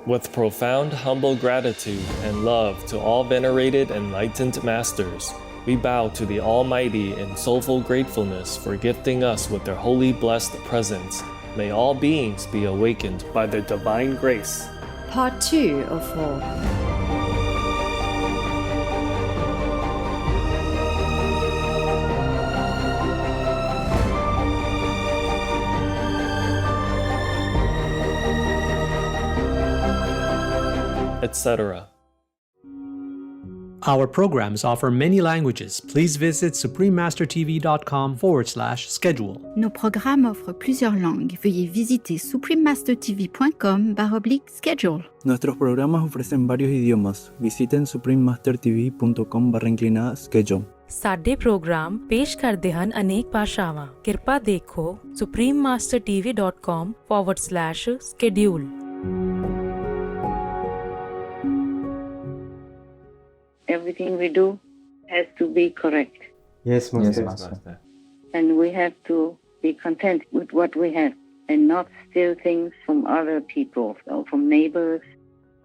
With profound humble gratitude and love to all venerated enlightened masters, we bow to the Almighty in soulful gratefulness for gifting us with their holy blessed presence. May all beings be awakened by their divine grace. Part 2 of 4. Etc. Our programs offer many languages. Please visit suprememastertv.com/schedule. Nos programmes offrent plusieurs langues. Veuillez visiter suprememastertv.com/schedule. Nuestros programas ofrecen varios idiomas. Visiten suprememastertv.com/schedule. ਸਾਡੇ programme ਪੇਸ਼ ਕਰਦੇ ਹਨ ਅਨੇਕ ਭਾਸ਼ਾਵਾਂ। ਕਿਰਪਾ ਦੇਖੋ suprememastertv.com/schedule. Everything we do has to be correct. Yes, Master. And we have to be content with what we have and not steal things from other people or from neighbors.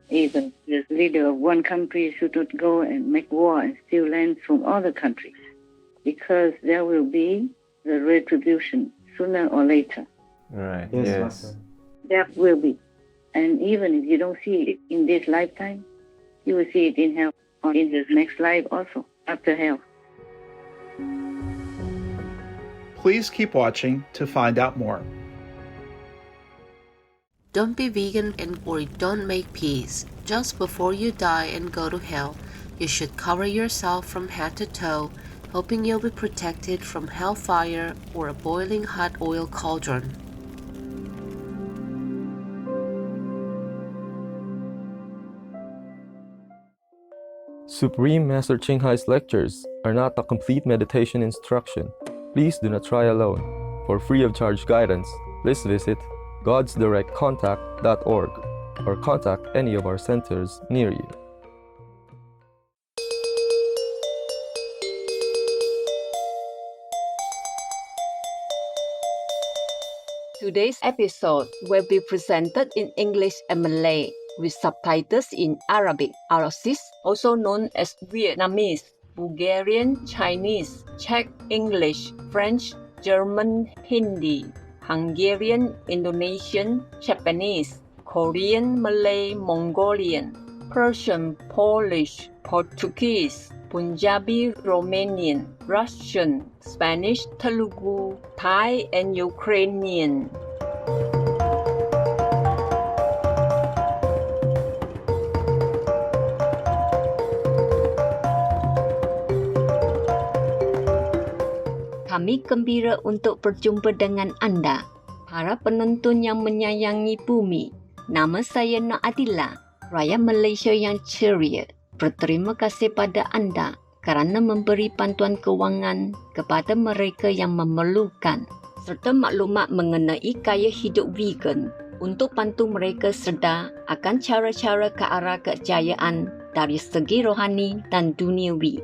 Even the leader of one country should not go and make war and steal land from other countries, because there will be the retribution sooner or later. Right. Yes, Master. There will be. And even if you don't see it in this lifetime, you will see it in hell. Or in this next life also, after hell. Please keep watching to find out more. Don't be vegan or don't make peace. Just before you die and go to hell, you should cover yourself from head to toe, hoping you'll be protected from hellfire or a boiling hot oil cauldron. Supreme Master Ching Hai's lectures are not a complete meditation instruction. Please do not try alone. For free of charge guidance, please visit godsdirectcontact.org or contact any of our centers near you. Today's episode will be presented in English and Malay, with subtitles in Arabic, Arasis, also known as Vietnamese, Bulgarian, Chinese, Czech, English, French, German, Hindi, Hungarian, Indonesian, Japanese, Korean, Malay, Mongolian, Persian, Polish, Portuguese, Punjabi, Romanian, Russian, Spanish, Telugu, Thai, and Ukrainian. Kami gembira untuk berjumpa dengan anda, para penonton yang menyayangi bumi. Nama saya Nak Adila, rakyat Malaysia yang ceria. Berterima kasih pada anda kerana memberi bantuan kewangan kepada mereka yang memerlukan, serta maklumat mengenai gaya hidup vegan untuk bantu mereka sedar akan cara-cara ke arah kejayaan dari segi rohani dan duniawi.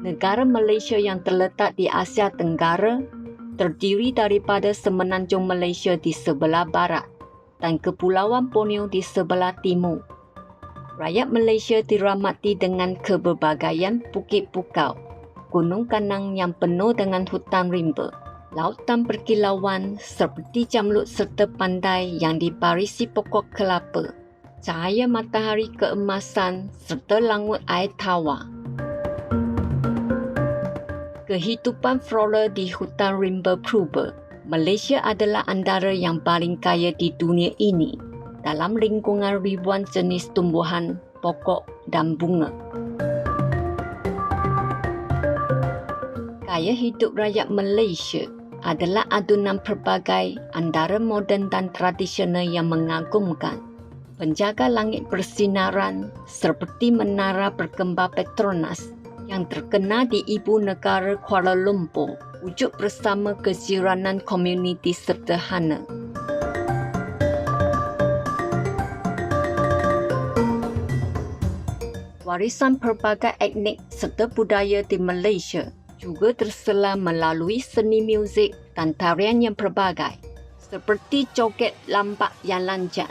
Negara Malaysia yang terletak di Asia Tenggara terdiri daripada semenanjung Malaysia di sebelah barat dan Kepulauan Borneo di sebelah timur. Rakyat Malaysia dirahmati dengan keberbagian bukit bukau, gunung kanang yang penuh dengan hutan rimba, lautan berkilauan seperti jamlut serta pantai yang dibarisi pokok kelapa, cahaya matahari keemasan serta langut air tawar. Kehidupan flora di hutan rimba purba, Malaysia adalah antara yang paling kaya di dunia ini dalam lingkungan ribuan jenis tumbuhan, pokok dan bunga. Gaya hidup rakyat Malaysia adalah adunan pelbagai antara moden dan tradisional yang mengagumkan. Penjaga langit bersinaran seperti menara berkembar Petronas yang terkenal di ibu negara Kuala Lumpur, wujud bersama kejiranan komuniti sederhana. Warisan pelbagai etnik serta budaya di Malaysia juga terselar melalui seni muzik dan tarian yang pelbagai, seperti joget lambat yang lancar.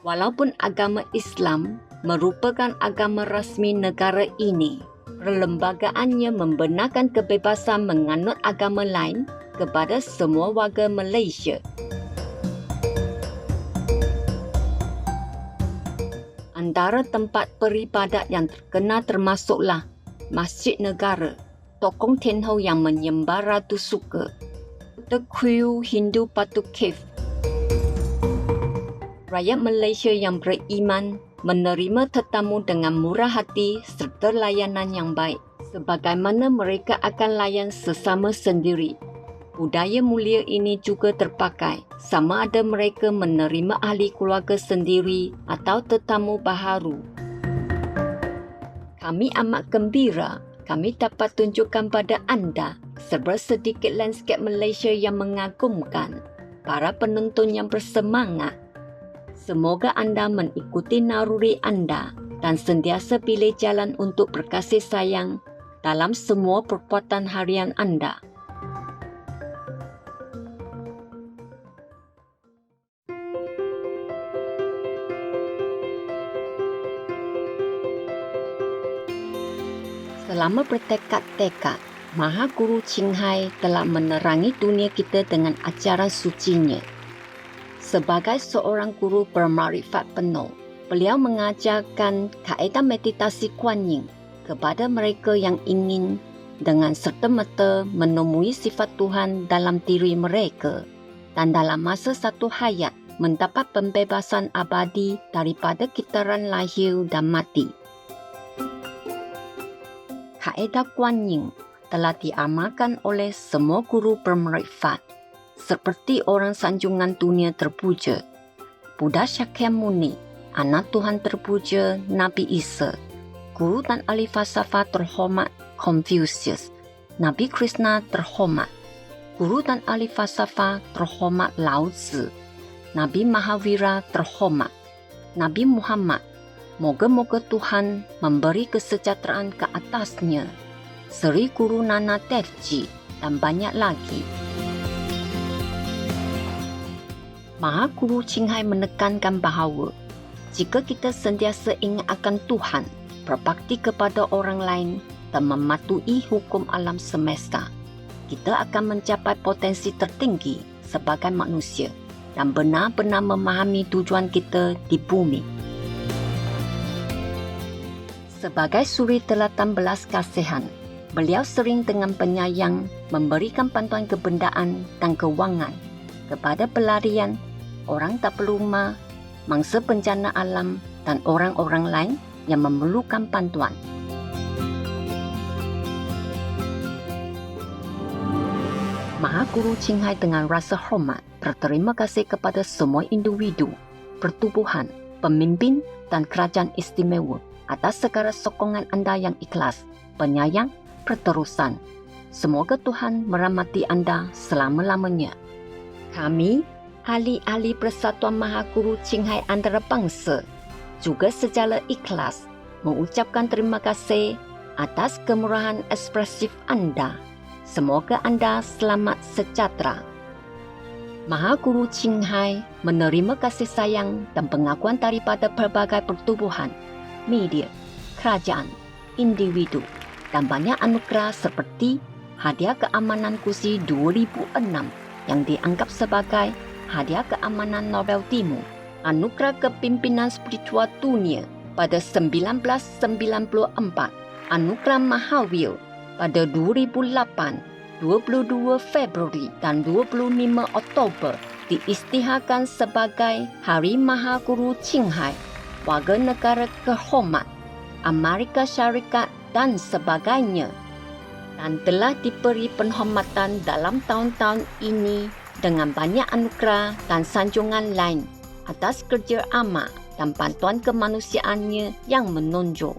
Walaupun agama Islam merupakan agama rasmi negara ini, perlembagaannya membenarkan kebebasan menganut agama lain kepada semua warga Malaysia. Antara tempat beribadat yang terkenal termasuklah Masjid Negara, Tokong Ten Ho yang menyembah Ratu Suka, The Queue Hindu Batu Cave. Rakyat Malaysia yang beriman menerima tetamu dengan murah hati serta layanan yang baik, sebagaimana mereka akan layan sesama sendiri. Budaya mulia ini juga terpakai, sama ada mereka menerima ahli keluarga sendiri atau tetamu baharu. Kami amat gembira kami dapat tunjukkan pada anda sedikit lanskap Malaysia yang mengagumkan, para penonton yang bersemangat. Semoga anda mengikuti naluri anda dan sentiasa pilih jalan untuk berkasih sayang dalam semua perbuatan harian anda. Selama bertekad-tekad, Maha Guru Ching Hai telah menerangi dunia kita dengan ajaran sucinya. Sebagai seorang guru bermakrifat penuh, beliau mengajarkan kaedah meditasi Kuan Yin kepada mereka yang ingin dengan serta-merta menemui sifat Tuhan dalam diri mereka dan dalam masa satu hayat mendapat pembebasan abadi daripada kitaran lahir dan mati. Kaedah Kuan Yin telah diamalkan oleh semua guru bermakrifat seperti orang sanjungan dunia terpuja, Buddha Shakyamuni, anak Tuhan terpuja Nabi Isa, guru dan ahli falsafah terhormat Confucius, Nabi Krishna terhormat, guru dan ahli falsafah terhormat Lao Tzu, Nabi Mahavira terhormat, Nabi Muhammad. Moga-moga Tuhan memberi kesejahteraan ke atasnya, Seri Guru Nana Dev Ji dan banyak lagi. Maha Guru Ching Hai menekankan bahawa jika kita sentiasa ingat akan Tuhan, berbakti kepada orang lain dan mematuhi hukum alam semesta, kita akan mencapai potensi tertinggi sebagai manusia dan benar-benar memahami tujuan kita di bumi. Sebagai suri telatan belas kasihan, beliau sering dengan penyayang memberikan bantuan kebendaan dan kewangan kepada pelarian, orang tak berrumah, mangsa bencana alam dan orang-orang lain yang memerlukan bantuan. Maha Guru Ching Hai dengan rasa hormat berterima kasih kepada semua individu, pertubuhan, pemimpin dan kerajaan istimewa atas segala sokongan anda yang ikhlas, penyayang, berterusan. Semoga Tuhan merahmati anda selama-lamanya. Kami, ahli-ahli Persatuan Maha Guru Ching Hai Antarabangsa, juga secara ikhlas mengucapkan terima kasih atas kemurahan ekspresif anda. Semoga anda selamat sejahtera. Maha Guru Ching Hai menerima kasih sayang dan pengakuan daripada pelbagai pertubuhan, media, kerajaan, individu dan banyak anugerah seperti Hadiah Keamanan Kursi 2006 yang dianggap sebagai Hadiah Keamanan Nobel Timur, Anugerah Kepimpinan Spiritual Dunia pada 1994, Anugerah Mahavir pada 2008, 22 Februari dan 25 Oktober diisytiharkan sebagai Hari Maha Guru Ching Hai, warga negara kehormat, Amerika Syarikat dan sebagainya, dan telah diberi penghormatan dalam tahun-tahun ini dengan banyak anugerah dan sanjungan lain atas kerja amal dan bantuan kemanusiaannya yang menonjol.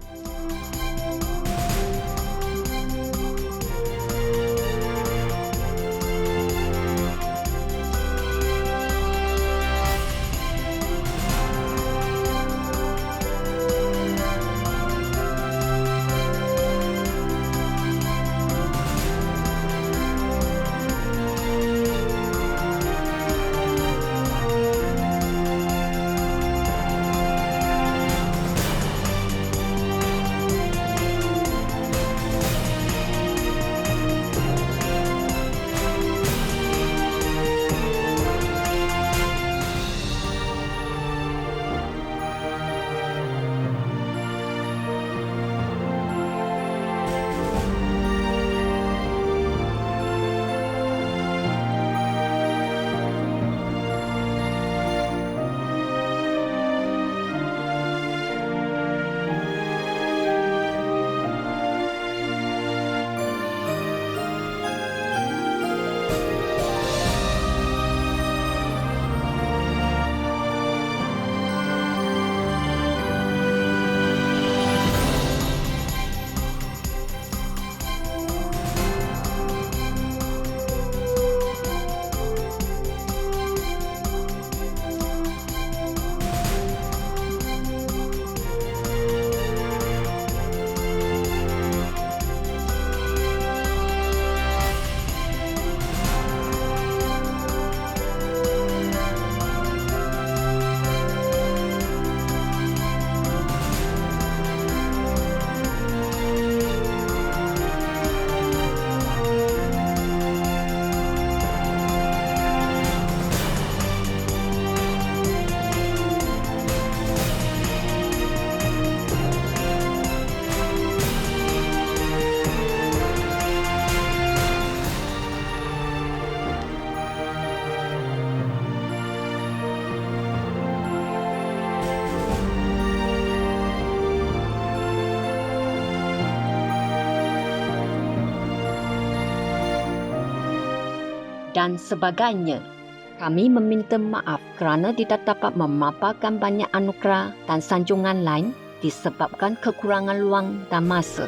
dan sebagainya. Kami meminta maaf kerana tidak dapat memaparkan banyak anugerah dan sanjungan lain disebabkan kekurangan luang dan masa.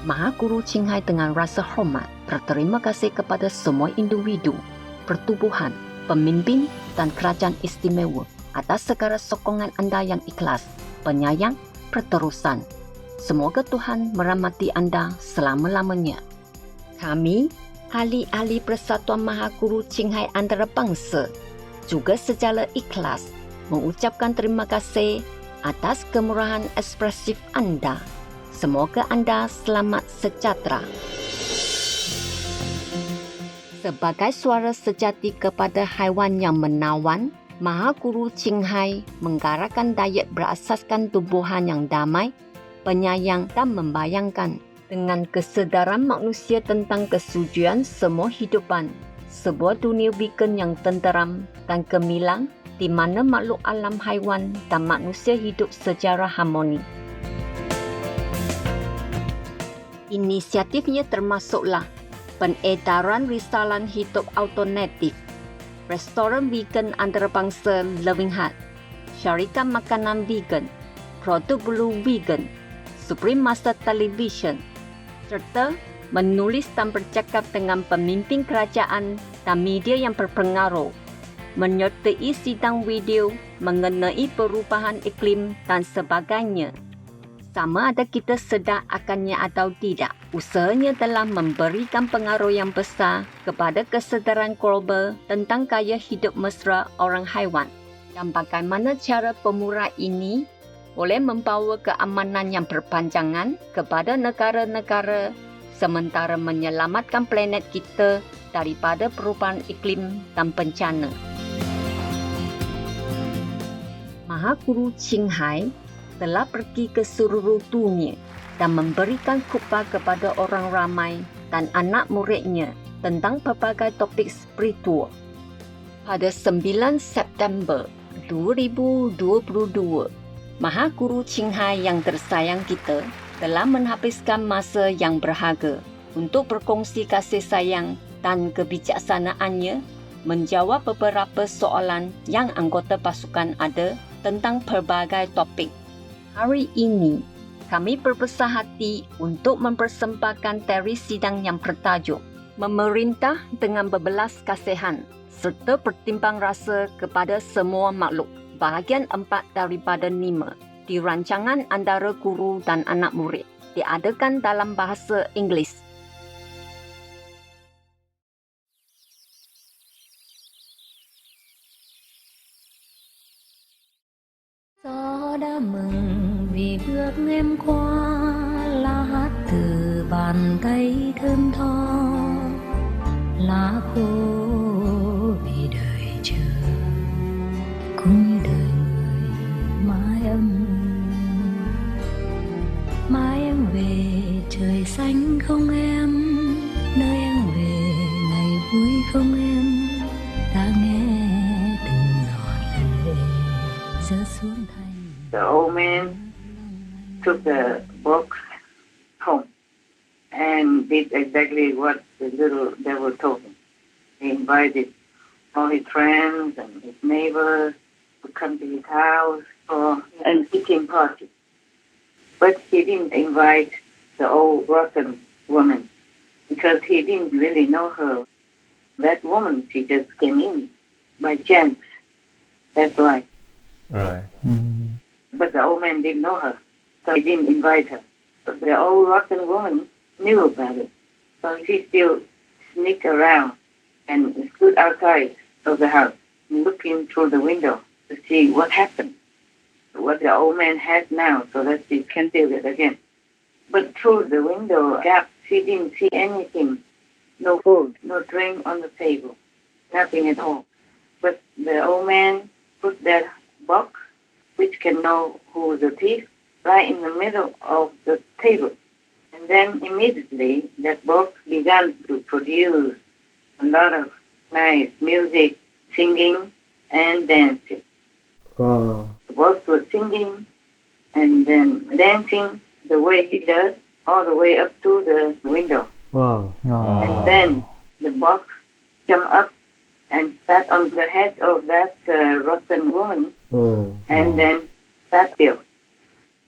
Maha Guru Ching Hai dengan rasa hormat berterima kasih kepada semua individu, pertubuhan, pemimpin dan kerajaan istimewa atas segala sokongan anda yang ikhlas, penyayang, berterusan. Semoga Tuhan merahmati anda selama-lamanya. Kami, ahli-ahli Persatuan Maha Guru Ching Hai Antarabangsa, juga secara ikhlas mengucapkan terima kasih atas kemurahan ekspresif anda. Semoga anda selamat sejahtera. Sebagai suara sejati kepada haiwan yang menawan, Maha Guru Ching Hai menggarapkan diet berasaskan tumbuhan yang damai, penyayang dan membayangkan dengan kesedaran manusia tentang kesucian semua hidupan, sebuah dunia vegan yang tenteram dan gemilang di mana makhluk alam haiwan dan manusia hidup secara harmoni. Inisiatifnya termasuklah pengedaran risalan hidup alternatif, restoran vegan antarabangsa Loving Heart, syarikat makanan vegan, produk bulu vegan, Supreme Master Television, serta menulis dan bercakap dengan pemimpin kerajaan dan media yang berpengaruh, menyertai sidang video mengenai perubahan iklim dan sebagainya. Sama ada kita sedar akannya atau tidak, usahanya telah memberikan pengaruh yang besar kepada kesedaran global tentang gaya hidup mesra orang haiwan dan bagaimana cara pemurah ini boleh membawa keamanan yang berpanjangan kepada negara-negara sementara menyelamatkan planet kita daripada perubahan iklim dan bencana. Maha Guru Ching Hai telah pergi ke seluruh dunia dan memberikan khutbah kepada orang ramai dan anak muridnya tentang berbagai topik spiritual. Pada 9 September 2022, Maha Guru Ching Hai yang tersayang kita telah menghabiskan masa yang berharga untuk berkongsi kasih sayang dan kebijaksanaannya menjawab beberapa soalan yang anggota pasukan ada tentang pelbagai topik. Hari ini, kami berbesar hati untuk mempersembahkan teri sidang yang bertajuk Memerintah dengan Berbelas Kasihan serta Pertimbang Rasa kepada Semua Makhluk, bahagian 4 daripada 5, di rancangan antara guru dan anak murid, diadakan dalam bahasa Inggeris. Gió đã mừng vì bước em qua, lá hát từ bàn tay thơm tho, lá khô vì đời chờ, cũng như đời người mãi âm. Mai em về trời xanh không em, nơi em về ngày vui không em, ta nghe từng giọt lệ rơi xuống. The old man took the box home and did exactly what the little devil told him. He invited all his friends and his neighbors to come to his house for an eating party. But he didn't invite the old rotten woman because he didn't really know her. That woman, she just came in by chance. That's why. Right. But the old man didn't know her, so he didn't invite her. But the old rotten woman knew about it, so she still sneaked around and stood outside of the house, looking through the window to see what happened, what the old man has now, so that she can feel it again. But through the window gap, she didn't see anything, no food, no drink on the table, nothing at all. But the old man put that box, which can know who is the thief, right in the middle of the table. And then immediately that box began to produce a lot of nice music, singing and dancing. Wow. The box was singing and then dancing the way he does, all the way up to the window. Wow. And then the box jumped up and sat on the head of that rotten woman, and then sat still.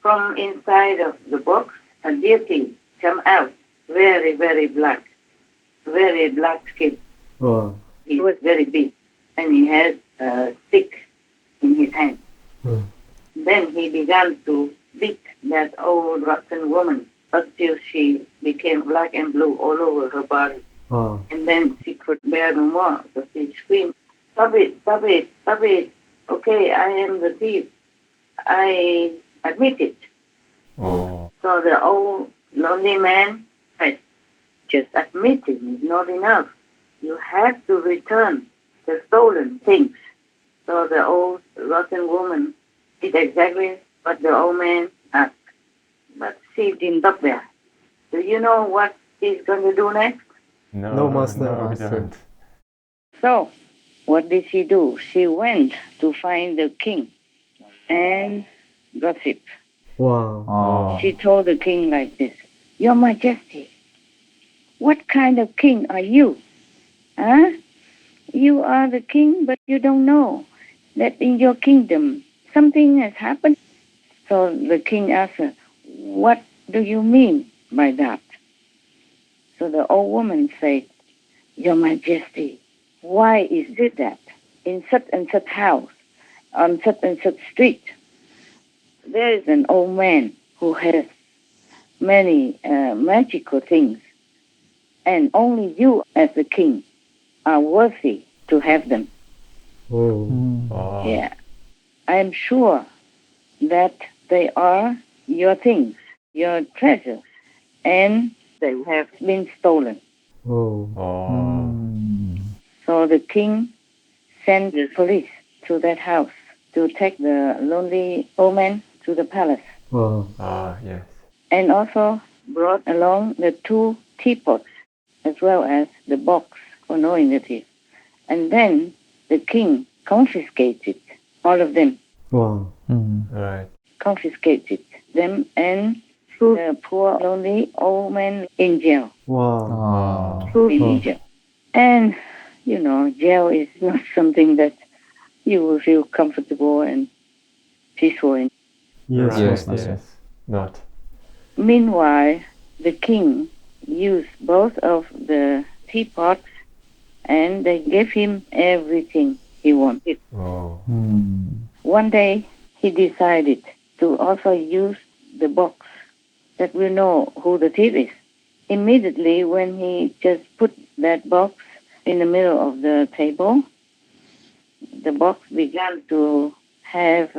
From inside of the box, a deity jumped out, very, very black skin. He was very big, and he had a stick in his hand. Then he began to beat that old rotten woman until she became black and blue all over her body. And then she could bear no more, so she screamed, "Stop it, stop it, stop it. Okay, I am the thief. I admit it." So the old lonely man said, "Just admitting is not enough. You have to return the stolen things." So the old rotten woman did exactly what the old man asked. But she didn't stop there. Do you know what she's going to do next? No, Master. So, what did she do? She went to find the king and gossip. Wow. She told the king like this, "Your Majesty, what kind of king are you? Huh? You are the king, but you don't know that in your kingdom something has happened." So the king asked her, "What do you mean by that?" So the old woman said, "Your Majesty, why is it that in such and such house, on such and such street, there is an old man who has many magical things, and only you as the king are worthy to have them?" Yeah, I am sure that they are your things, your treasures, and they have been stolen. So the king sent the police to that house to take the lonely old man to the palace. Yes. And also brought along the 2 teapots as well as the box for knowing the thief. And then the king confiscated all of them. Right. Confiscated them and threw the poor lonely old man in jail. Threw him in jail. And, you know, jail is not something that you will feel comfortable and peaceful in. Yes. Not. Meanwhile, the king used both of the teapots and they gave him everything he wanted. One day, he decided to also use the box that will know who the thief is. Immediately, when he just put that box in the middle of the table, the box began to have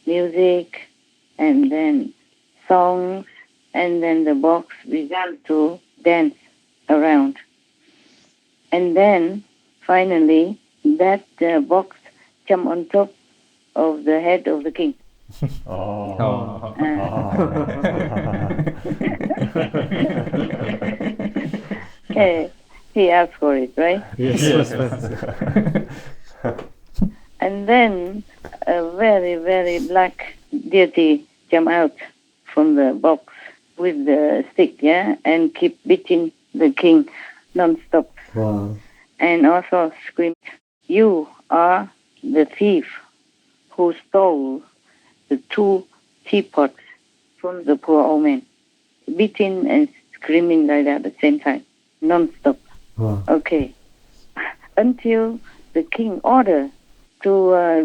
music and then songs, and then the box began to dance around. And then, finally, that box jumped on top of the head of the king. He asked for it, right? Yes. And then a very, very black deity jumped out from the box with the stick, and keep beating the king non-stop. And also screamed, "You are the thief who stole the 2 teapots from the poor old man." Beating and screaming like that at the same time, non-stop. Okay. Until the king ordered to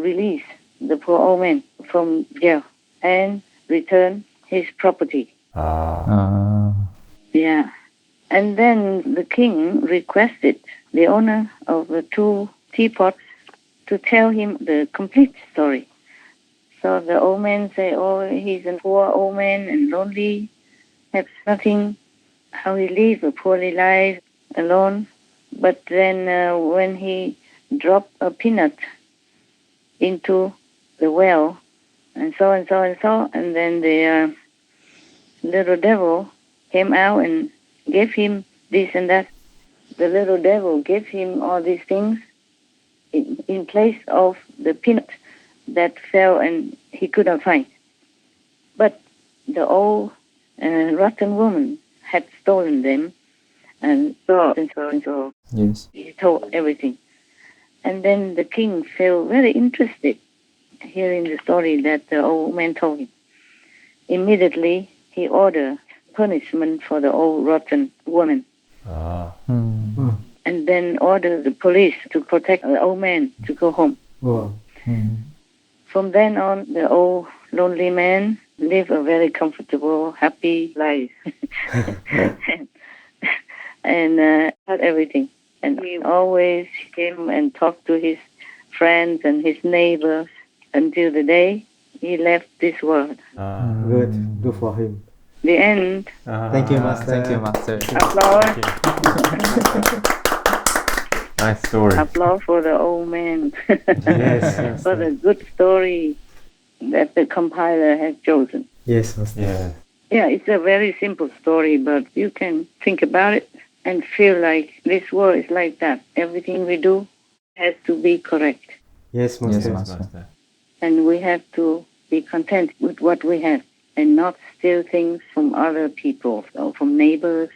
release the poor old man from jail and return his property. Yeah. And then the king requested the owner of the 2 teapots to tell him the complete story. So the old man said, "Oh, he's a poor old man and lonely, has nothing, how he lives a poorly life alone. But then when he dropped a peanut into the well, and so, and then the little devil came out and gave him this and that. The little devil gave him all these things in place of the peanut that fell and he couldn't find. But the old rotten woman had stolen them, and so and so and so. Yes. He told everything. And then the king felt very interested hearing the story that the old man told him. Immediately, he ordered punishment for the old rotten woman. And then ordered the police to protect the old man to go home. From then on, the old lonely man lived a very comfortable, happy life. and had everything. And he always came and talked to his friends and his neighbors until the day he left this world. Good for him. The end. Thank you, Master. Thank you, Master. Applause. Nice story. Applause for the old man. Yes. For the good story that the compiler has chosen. Yes, Master. Yeah. Yeah, it's a very simple story, but you can think about it and feel like this world is like that. Everything we do has to be correct. Yes, Master. Yes, Master. And we have to be content with what we have and not steal things from other people or from neighbors.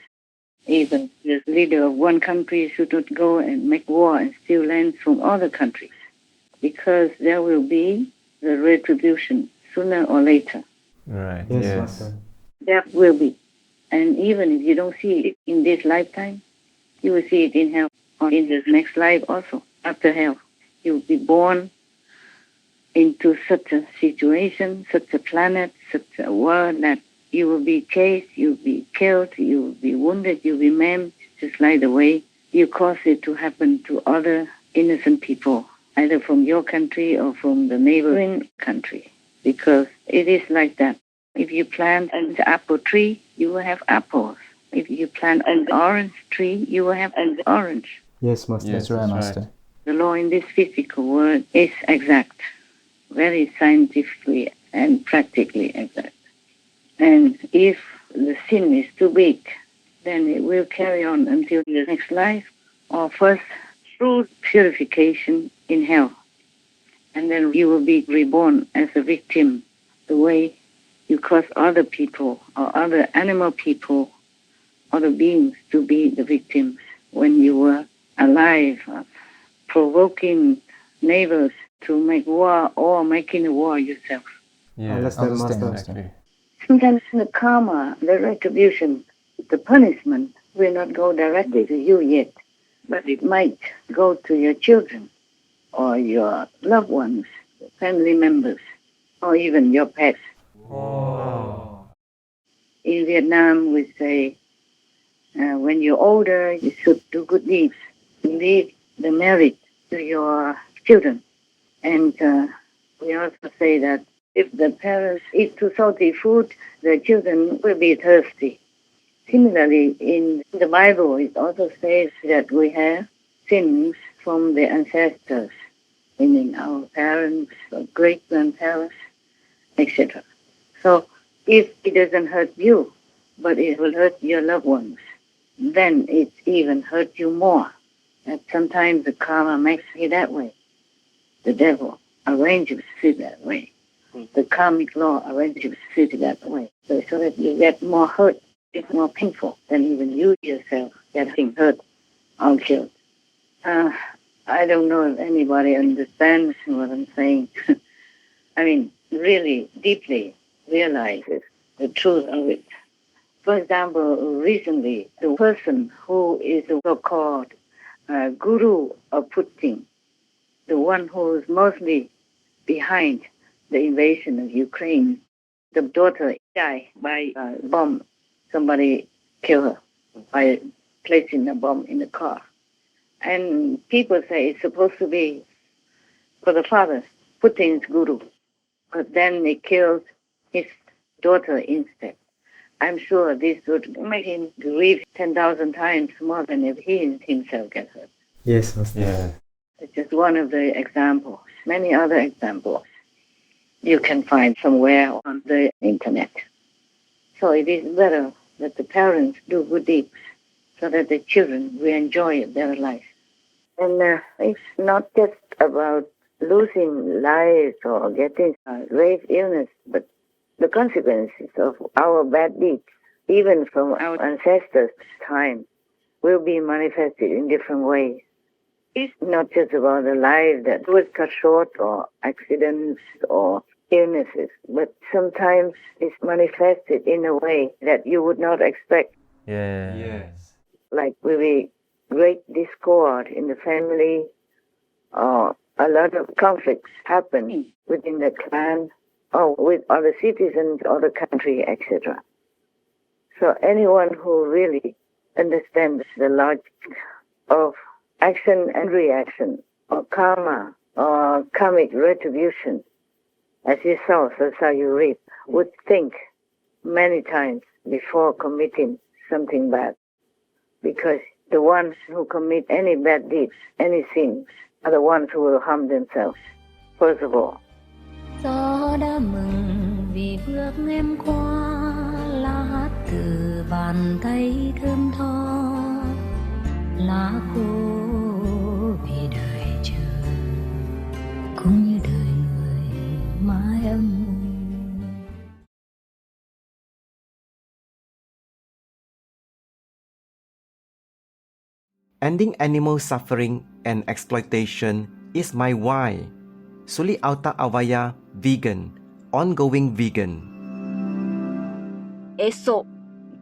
Even the leader of one country should not go and make war and steal land from other countries, because there will be the retribution sooner or later. Right. Yes, Master. There will be. And even if you don't see it in this lifetime, you will see it in hell or in the next life also, after hell. You will be born into such a situation, such a planet, such a world that you will be chased, you will be killed, you will be wounded, you will be maimed, just like the way you cause it to happen to other innocent people, either from your country or from the neighboring country, because it is like that. If you plant an apple tree, you will have apples. If you plant an orange tree, you will have an orange. Yes, Master. That's right, Master. The law in this physical world is exact, very scientifically and practically exact. And if the sin is too big, then it will carry on until the next life, or first through purification in hell. And then you will be reborn as a victim, the way you cause other people or other animal people, other beings to be the victims when you were alive, provoking neighbors to make war or making a war yourself. Yeah, understand, Master. Sometimes the karma, the retribution, the punishment will not go directly to you yet, but it might go to your children or your loved ones, family members, or even your pets. Oh. In Vietnam, we say, when you're older, you should do good deeds. Leave the merit to your children. And we also say that if the parents eat too salty food, the children will be thirsty. Similarly, in the Bible, it also says that we have sins from the ancestors, meaning our parents, or great-grandparents, etc. So if it doesn't hurt you, but it will hurt your loved ones, then it even hurt you more. And sometimes the karma makes it that way. The devil arranges it that way. The karmic law arranges it that way. So that you get more hurt, it's more painful than even you yourself getting hurt or killed. I don't know if anybody understands what I'm saying. I mean, really deeply realizes the truth of it. For example, recently, the person who is the so-called guru of Putin, the one who is mostly behind the invasion of Ukraine, the daughter died by a bomb. Somebody killed her by placing a bomb in the car. And people say it's supposed to be for the father, Putin's guru. But then they killed his daughter instead. I'm sure this would make him grieve 10,000 times more than if he himself gets hurt. Yes, Master. Yeah. It's just one of the examples. Many other examples you can find somewhere on the internet. So it is better that the parents do good deeds so that the children will enjoy their life. And it's not just about losing lives or getting grave illness, but the consequences of our bad deeds, even from our ancestors' time, will be manifested in different ways. It's not just about the life that was cut short or accidents or illnesses, but sometimes it's manifested in a way that you would not expect. Yeah. Yes. Like maybe great discord in the family, or a lot of conflicts happen within the clan or with other citizens or the country, etc. So anyone who really understands the logic of action and reaction, or karma, or karmic retribution, as you sow, so shall you reap, would think many times before committing something bad. Because the ones who commit any bad deeds, any sins, are the ones who will harm themselves, first of all. Gió đã mừng vì bước em qua, lá hát từ bàn tay thơm tho, lá khô vì đời chờ, cũng như đời người mãi âm u. Ending animal suffering and exploitation is my why. Suli Auta Awaya Vegan, ongoing vegan. Esok,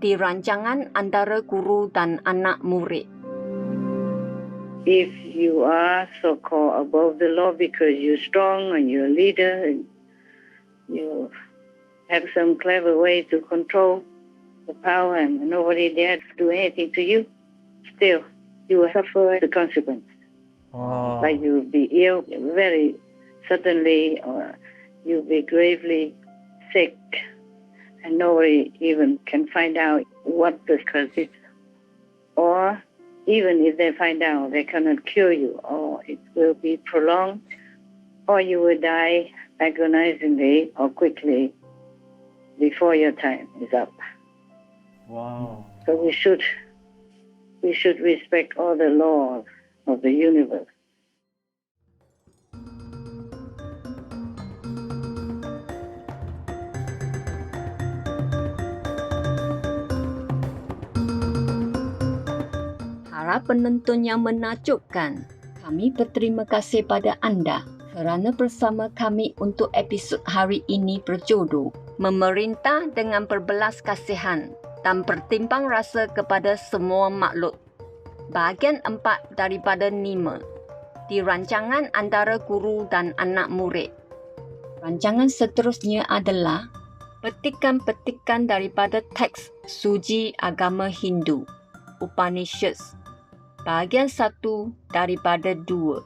di rancangan antara guru dan anak murid. If you are so-called above the law because you're strong and you're a leader and you have some clever way to control the power and nobody dares to do anything to you, still you will suffer the consequence. Wow. Like you'll be ill very suddenly, or you'll be gravely sick and nobody even can find out what the cause is. Or even if they find out, they cannot cure you, or it will be prolonged, or you will die agonizingly or quickly before your time is up. Wow. So we should respect all the laws of the universe. Para penonton yang menakjubkan, kami berterima kasih pada anda kerana bersama kami untuk episod hari ini berjodoh memerintah dengan berbelas kasihan dan bertimbang rasa kepada semua makhluk. Bahagian 4 daripada 5 di rancangan antara guru dan anak murid. Rancangan seterusnya adalah petikan-petikan daripada teks suci agama Hindu, Upanishads. Bahagian 1 daripada 2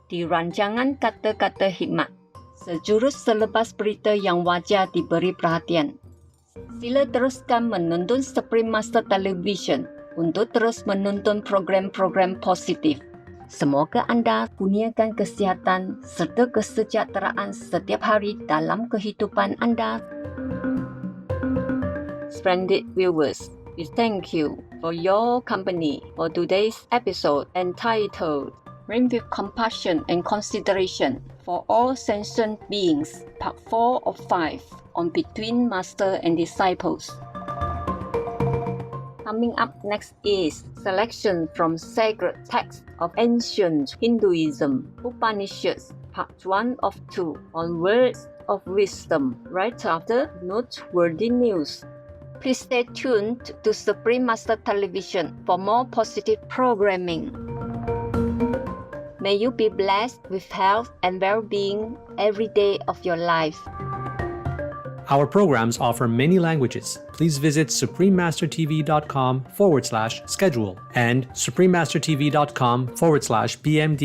di rancangan kata-kata hikmat. Sejurus selepas berita yang wajar diberi perhatian. Sila teruskan menonton Supreme Master Television untuk terus menonton program-program positif. Semoga anda kurniakan kesihatan serta kesejahteraan setiap hari dalam kehidupan anda. Splendid viewers, we thank you for your company for today's episode entitled Reign with Compassion and Consideration for All Sentient Beings, Part 4 of 5 on Between Master and Disciples. Coming up next is selection from sacred texts of ancient Hinduism, Upanishads, Part 1 of 2 on words of wisdom, right after noteworthy news. Please stay tuned to Supreme Master Television for more positive programming. May you be blessed with health and well-being every day of your life. Our programs offer many languages. Please visit suprememastertv.com/schedule and suprememastertv.com/BMD.